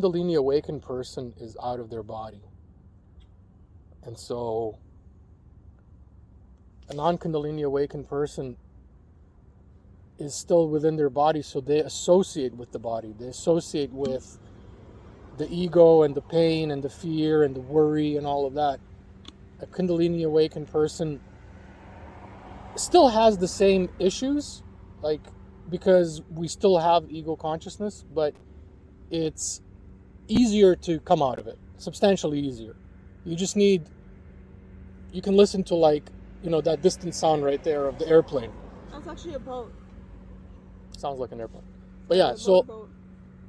Kundalini awakened person is out of their body. And so a non-Kundalini awakened person is still within their body, so they associate with the body. They associate with the ego and the pain and the fear and the worry and all of that. A Kundalini awakened person still has the same issues, like, because we still have ego consciousness, but it's easier to come out of it, substantially easier. You just need, you can listen to, like, you know, that distant sound right there of the airplane. That's actually a boat. Sounds like an airplane. But yeah, so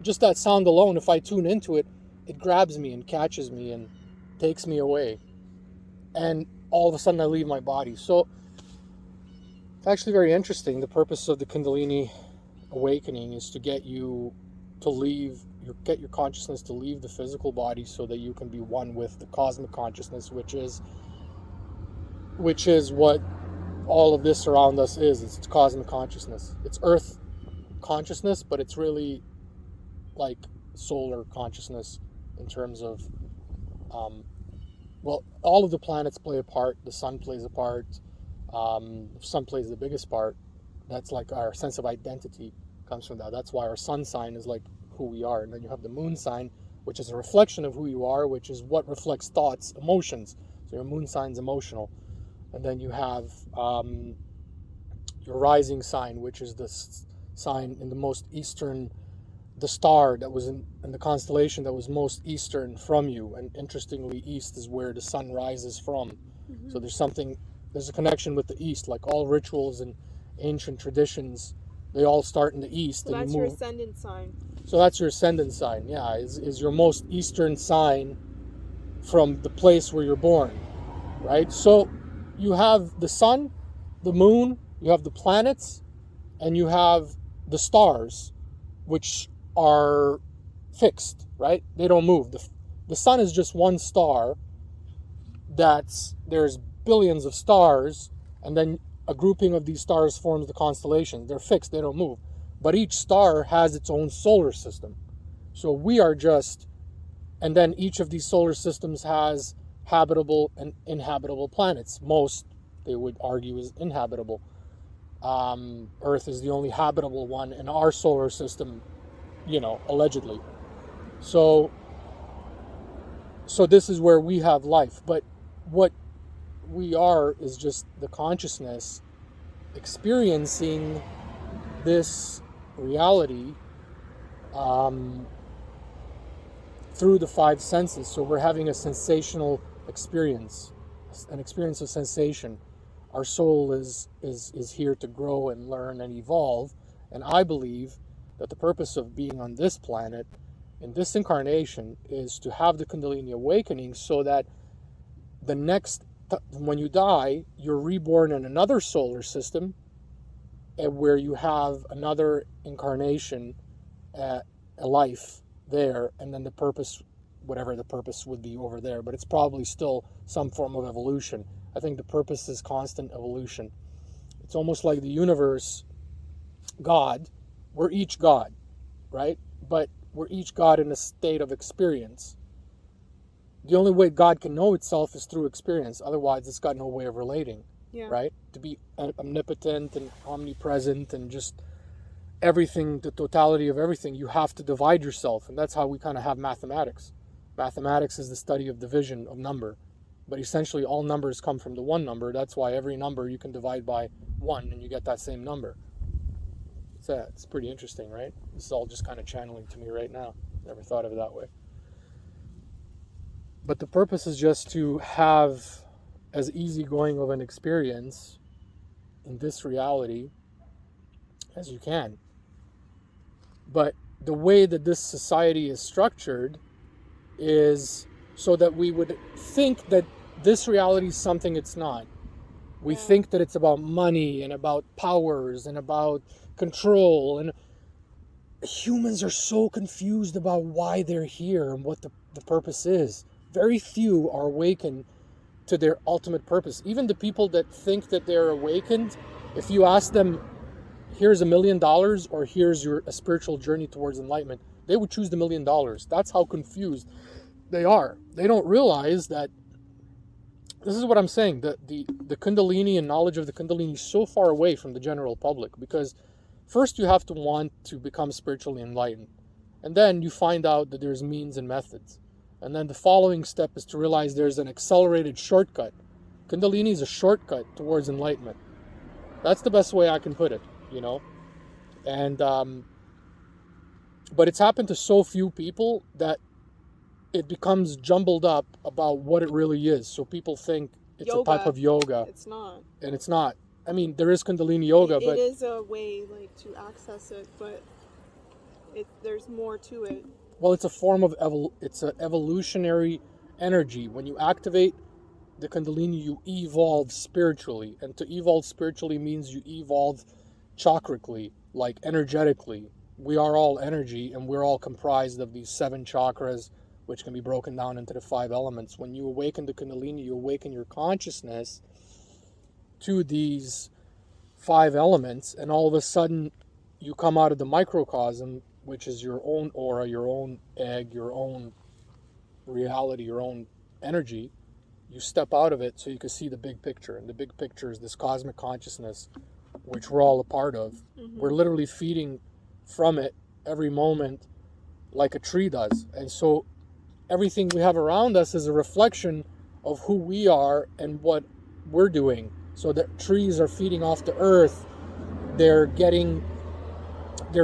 just that sound alone, if I tune into it, it grabs me and catches me and takes me away. And all of a sudden I leave my body. So it's actually very interesting. The purpose of the Kundalini awakening is to get you to leave, get your consciousness to leave the physical body so that you can be one with the cosmic consciousness, which is what all of this around us is. It's cosmic consciousness. It's Earth consciousness, but it's really like solar consciousness in terms of, well, all of the planets play a part. The sun plays a part. The sun plays the biggest part. That's like our sense of identity comes from that. That's why our sun sign is like who we are. And then you have the moon sign, which is a reflection of who you are, which is what reflects thoughts, emotions. So your moon sign's emotional. And then you have your rising sign, which is the sign in the most eastern, the star that was in the constellation that was most eastern from you. And interestingly, east is where the sun rises from. Mm-hmm. So there's a connection with the east, like all rituals and ancient traditions, they all start in the east. So that's your ascendant sign. So that's your ascendant sign, yeah, is your most eastern sign from the place where you're born, right? So you have the sun, the moon, you have the planets, and you have the stars, which are fixed, right? They don't move. The sun is just one star. There's billions of stars, and then a grouping of these stars forms the constellation. They're fixed, they don't move. But each star has its own solar system. So we are just, and then each of these solar systems has habitable and inhabitable planets. Most, they would argue, is inhabitable. Earth is the only habitable one in our solar system, allegedly. So this is where we have life. But what we are is just the consciousness experiencing this reality through the five senses. So we're having a sensational experience, an experience of sensation. Our soul is here to grow and learn and evolve. And I believe that the purpose of being on this planet in this incarnation is to have the Kundalini awakening so that when you die, you're reborn in another solar system where you have another incarnation, a life there, and then the purpose, whatever the purpose would be over there, but it's probably still some form of evolution. I think the purpose is constant evolution. It's almost like the universe, God, we're each God, right? But we're each God in a state of experience. The only way God can know itself is through experience. Otherwise, it's got no way of relating, right? To be omnipotent and omnipresent and just everything, the totality of everything, you have to divide yourself. And that's how we kind of have mathematics. Mathematics is the study of division of number. But essentially, all numbers come from the one number. That's why every number you can divide by 1 and you get that same number. It's pretty interesting, right? This is all just kind of channeling to me right now. Never thought of it that way. But the purpose is just to have as easygoing of an experience in this reality as you can. But the way that this society is structured is so that we would think that this reality is something it's not. We think that it's about money and about powers and about control, and humans are so confused about why they're here and what the purpose is. Very few are awakened to their ultimate purpose. Even the people that think that they're awakened, if you ask them, here's $1 million or here's a spiritual journey towards enlightenment, they would choose the $1 million. That's how confused they are. They don't realize that this is what I'm saying. The Kundalini and knowledge of the Kundalini is so far away from the general public, because first you have to want to become spiritually enlightened. And then you find out that there's means and methods. And then the following step is to realize there's an accelerated shortcut. Kundalini is a shortcut towards enlightenment. That's the best way I can put it, you know. And but it's happened to so few people that it becomes jumbled up about what it really is. So people think it's a type of yoga. It's not. And it's not. I mean, there is Kundalini yoga, but it is a way like to access it, but there's more to it. Well, it's a form of it's an evolutionary energy. When you activate the Kundalini, you evolve spiritually, and to evolve spiritually means you evolve chakrically, like energetically. We are all energy, and we're all comprised of these 7 chakras, which can be broken down into the 5 elements. When you awaken the Kundalini, you awaken your consciousness to these 5 elements, and all of a sudden you come out of the microcosm, which is your own aura, your own egg, your own reality, your own energy. You step out of it so you can see the big picture. And the big picture is this cosmic consciousness, which we're all a part of. Mm-hmm. We're literally feeding from it every moment like a tree does. And so everything we have around us is a reflection of who we are and what we're doing. So the trees are feeding off the earth. They're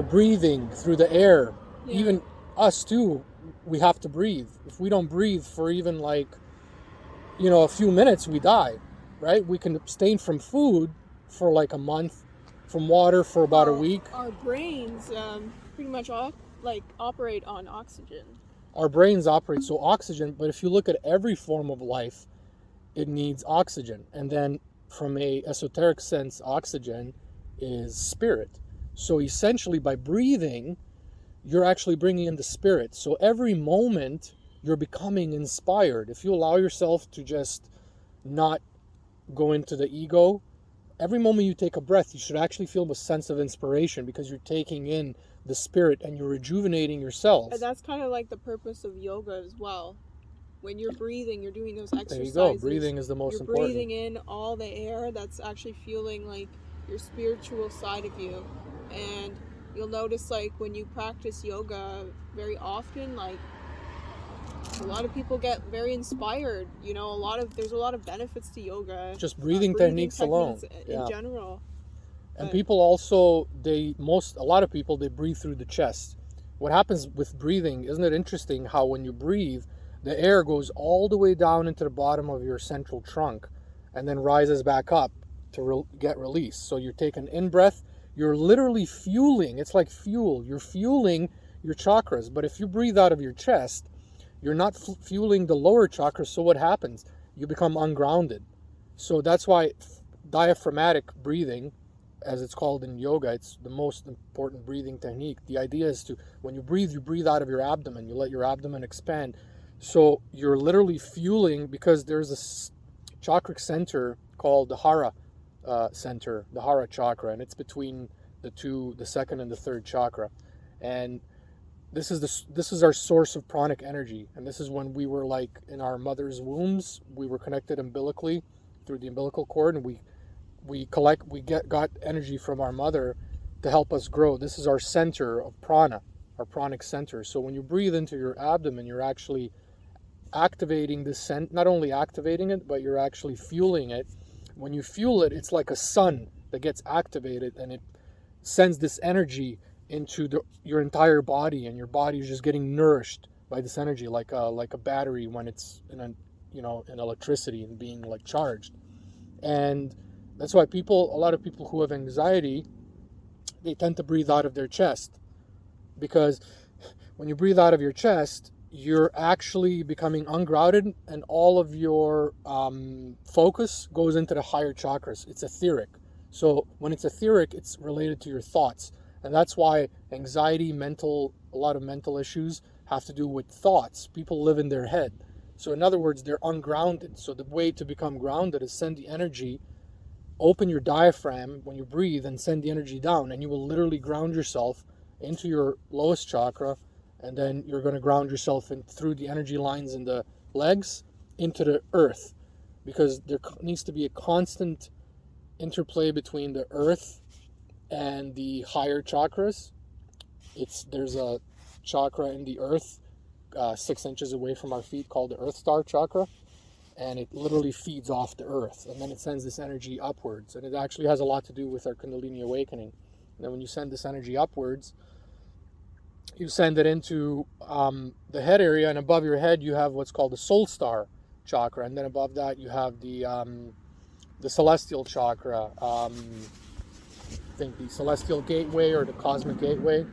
breathing through the air. Yeah. Even us too, we have to breathe. If we don't breathe for even a few minutes, we die, right? We can abstain from food for like a month, from water for about a week. Our brains pretty much operate on oxygen. Our brains operate so oxygen, but if you look at every form of life, it needs oxygen. And then from a esoteric sense, oxygen is spirit. So essentially by breathing, you're actually bringing in the spirit. So every moment you're becoming inspired. If you allow yourself to just not go into the ego, every moment you take a breath, you should actually feel a sense of inspiration, because you're taking in the spirit and you're rejuvenating yourself. And that's kind of like the purpose of yoga as well. When you're breathing, you're doing those exercises. There you go. Breathing is the most important. You're breathing in all the air that's actually fueling like your spiritual side of you. And you'll notice like when you practice yoga very often, like a lot of people get very inspired. You know, there's a lot of benefits to yoga. Just breathing techniques alone. In general. And people also, a lot of people, they breathe through the chest. What happens with breathing, isn't it interesting how when you breathe, the air goes all the way down into the bottom of your central trunk and then rises back up to get released. So you're taking in-breath, you're literally fueling. It's like fuel. You're fueling your chakras. But if you breathe out of your chest, you're not fueling the lower chakras. So what happens? You become ungrounded. So that's why diaphragmatic breathing, as it's called in yoga, it's the most important breathing technique. The idea is when you breathe out of your abdomen. You let your abdomen expand. So you're literally fueling, because there's a chakra center called the Hara center, the Hara chakra, and it's between the second and the third chakra. And this is our source of pranic energy. And this is when we were like in our mother's wombs, we were connected umbilically through the umbilical cord, and we got energy from our mother to help us grow. This is our center of prana, our pranic center. So when you breathe into your abdomen, you're actually activating not only activating it, but you're actually fueling it. When you fuel it, it's like a sun that gets activated, and it sends this energy into your entire body, and your body is just getting nourished by this energy, like a battery when it's in electricity and being like charged. And that's why a lot of people who have anxiety, they tend to breathe out of their chest, because when you breathe out of your chest, you're actually becoming ungrounded, and all of your focus goes into the higher chakras. It's etheric. So when it's etheric, it's related to your thoughts. And that's why anxiety, a lot of mental issues have to do with thoughts. People live in their head. So in other words, they're ungrounded. So the way to become grounded is send the energy, open your diaphragm when you breathe, and send the energy down, and you will literally ground yourself into your lowest chakra, and then you're going to ground yourself in through the energy lines in the legs into the earth, because there needs to be a constant interplay between the earth and the higher chakras. There's a chakra in the earth 6 inches away from our feet called the Earth Star chakra, and it literally feeds off the earth, and then it sends this energy upwards, and it actually has a lot to do with our Kundalini awakening. And then when you send this energy upwards, you send it into the head area, and above your head you have what's called the Soul Star chakra, and then above that you have the Celestial chakra. I think the Celestial Gateway or the Cosmic Gateway,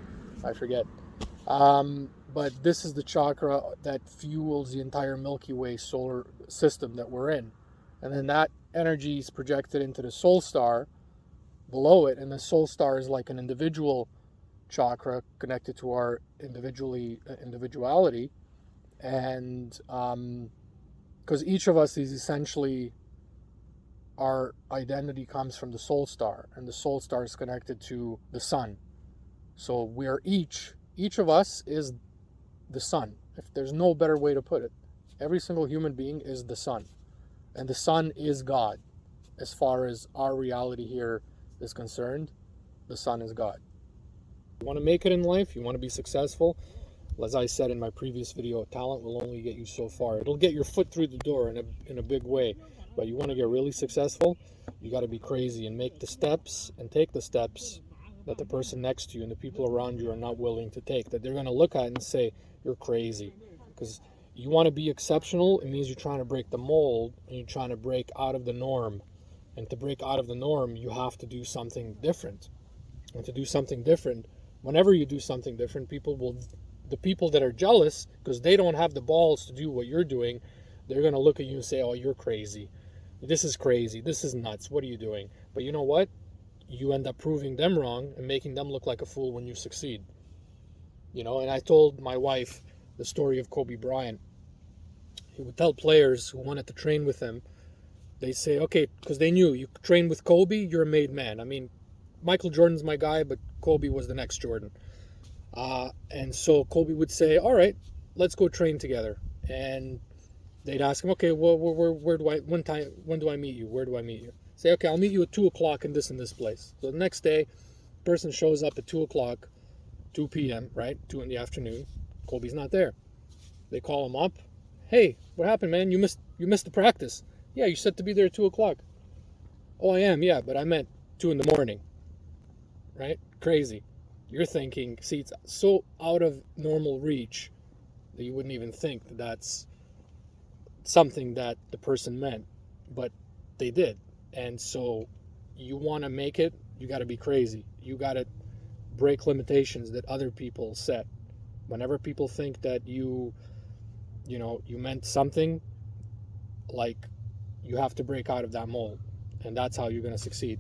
I forget. But this is the chakra that fuels the entire Milky Way solar system that we're in. And then that energy is projected into the Soul Star below it, and the Soul Star is like an individual chakra connected to our individuality. And because each of us is essentially, our identity comes from the Soul Star, and the Soul Star is connected to the sun. So we're each of us is the sun. If there's no better way to put it, every single human being is the sun, and the sun is God. As far as our reality here is concerned, the sun is God. You want to make it in life, you want to be successful, as I said in my previous video, talent will only get you so far. It'll get your foot through the door in a big way, but you want to get really successful, you got to be crazy and make the steps and take the steps that the person next to you and the people around you are not willing to take, that they're going to look at and say, you're crazy. Because you want to be exceptional, it means you're trying to break the mold, and you're trying to break out of the norm. And to break out of the norm, you have to do something different. And to do something different, whenever you do something different, the people that are jealous, because they don't have the balls to do what you're doing, they're going to look at you and say, oh, you're crazy. This is crazy. This is nuts. What are you doing? But you know what? You end up proving them wrong and making them look like a fool when you succeed. And I told my wife the story of Kobe Bryant. He would tell players who wanted to train with him, they say, okay, because they knew, you train with Kobe, you're a made man. I mean, Michael Jordan's my guy, but Kobe was the next Jordan. And so Kobe would say, all right, let's go train together. And they'd ask him, okay, well, when do I meet you? Where do I meet you? Say, okay, I'll meet you at 2 o'clock in this place. So the next day, person shows up at 2 o'clock, 2 p.m., right? 2 in the afternoon. Kobe's not there. They call him up. Hey, what happened, man? You missed the practice. Yeah, you said to be there at 2 o'clock. Oh, I am, yeah, but I meant 2 in the morning. Right? Crazy. You're thinking, see, it's so out of normal reach that you wouldn't even think that that's something that the person meant, but they did. And so you want to make it, you got to be crazy. You got to break limitations that other people set. Whenever people think that you meant something, like, you have to break out of that mold, and that's how you're going to succeed.